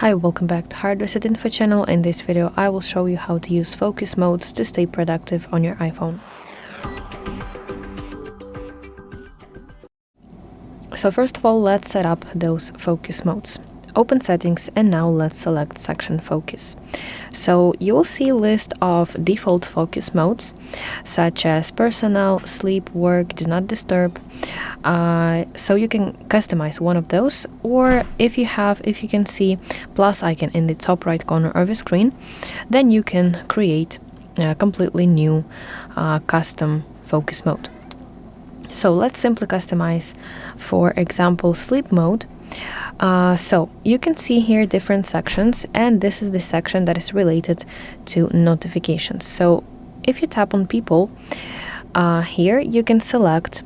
Hi, welcome back to HardReset.Info channel. In this video, I will show you how to use focus modes to stay productive on your iPhone. So first of all, let's set up those focus modes. Open settings, and now let's select section focus. So you will see a list of default focus modes such as personal, sleep, work, do not disturb. So you can customize one of those, or if you can see plus icon in the top right corner of your screen, then you can create a completely new custom focus mode. So let's simply customize, for example, sleep mode. So you can see here different sections, and this is the section that is related to notifications. So if you tap on people, here you can select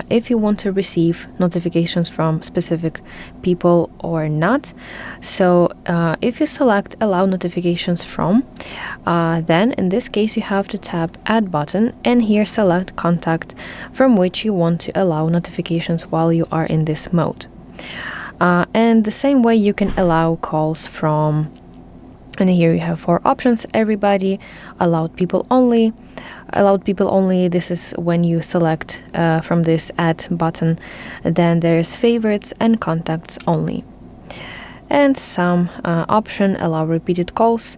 if you want to receive notifications from specific people or not. So if you select allow notifications from, then in this case you have to tap add button, and here select contact from which you want to allow notifications while you are in this mode. And the same way you can allow calls from, and here you have 4 options: everybody, allowed people only. Allowed people only, this is when you select from this add button. Then there's favorites and contacts only. And some option allow repeated calls.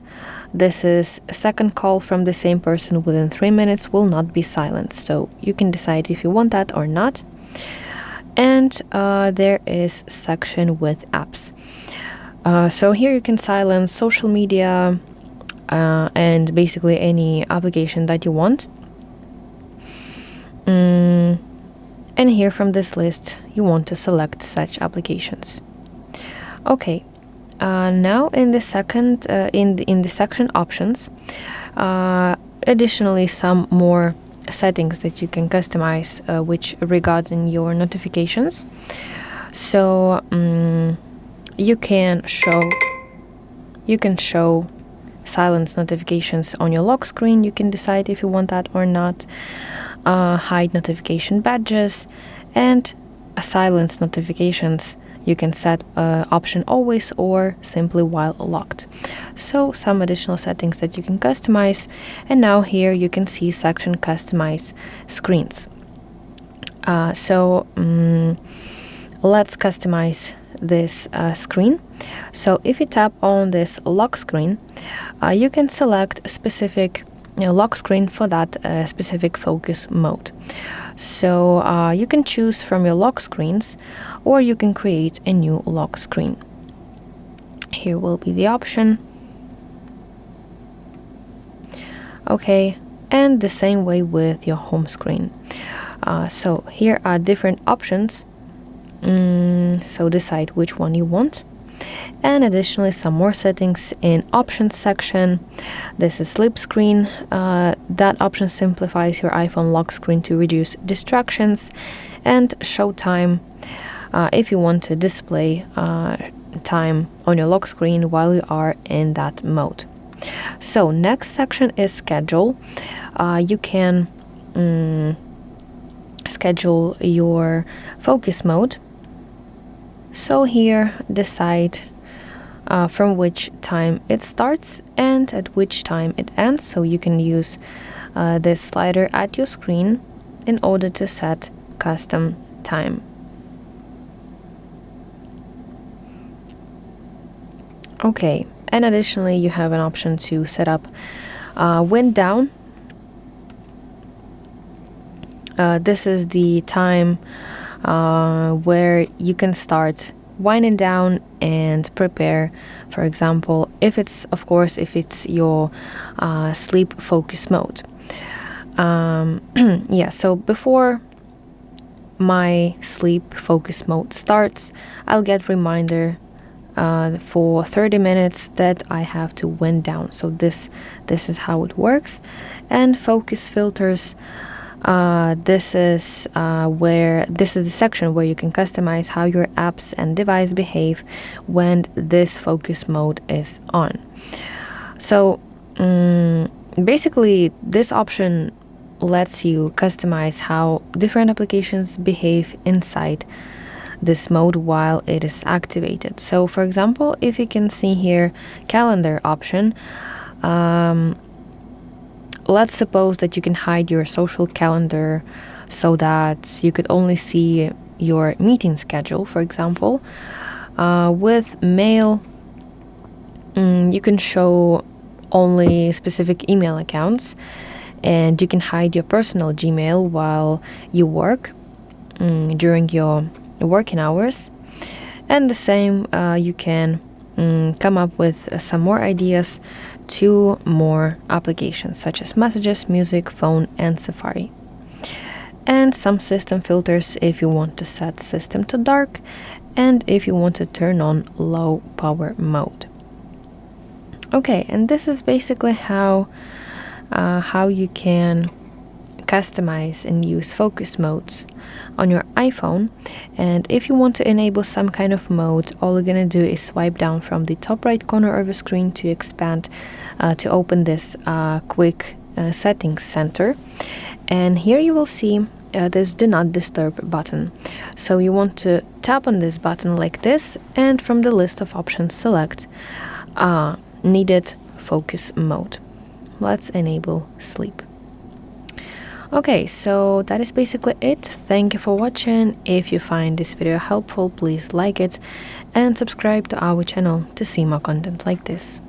This is a second call from the same person within 3 minutes will not be silenced. So you can decide if you want that or not. And there is section with apps. So here you can silence social media, and basically any application that you want. And here from this list you want to select such applications. Okay, now in the second in the section options, additionally some more settings that you can customize which regarding your notifications. So you can show silence notifications on your lock screen. You can decide if you want that or not. Hide notification badges, and silence notifications you can set option always or simply while locked. So some additional settings that you can customize. And now here you can see section customize screens. So let's customize this screen. So if you tap on this lock screen, you can select a specific lock screen for that specific focus mode. So you can choose from your lock screens, or you can create a new lock screen. Here will be the option. Okay, and the same way with your home screen. So here are different options. So decide which one you want. And additionally some more settings in options section. This is sleep screen. That option simplifies your iPhone lock screen to reduce distractions. And show time, if you want to display time on your lock screen while you are in that mode. So next section is schedule. You can schedule your focus mode. So here decide from which time it starts and at which time it ends. So you can use this slider at your screen in order to set custom time. Okay, and additionally you have an option to set up wind down. This is the time where you can start winding down and prepare, for example, if it's your sleep focus mode. Yeah, so before my sleep focus mode starts, I'll get reminder for 30 minutes that I have to wind down. So this is how it works. And focus filters, this is the section where you can customize how your apps and device behave when this focus mode is on. So basically this option lets you customize how different applications behave inside this mode while it is activated. So for example, if you can see here calendar option, let's suppose that you can hide your social calendar so that you could only see your meeting schedule, for example. With mail, you can show only specific email accounts, and you can hide your personal Gmail while you work during your working hours. And the same, you can come up with some more ideas to more applications such as messages, music, phone, and Safari. And some system filters if you want to set system to dark and if you want to turn on low power mode. Okay, and this is basically how you can customize and use focus modes on your iPhone. And if you want to enable some kind of mode, all you're gonna do is swipe down from the top right corner of the screen to expand to open this quick settings center, and here you will see this do not disturb button. So you want to tap on this button like this, and from the list of options select needed focus mode. Let's enable sleep. Okay, so that is basically it. Thank you for watching. If you find this video helpful, please like it and subscribe to our channel to see more content like this.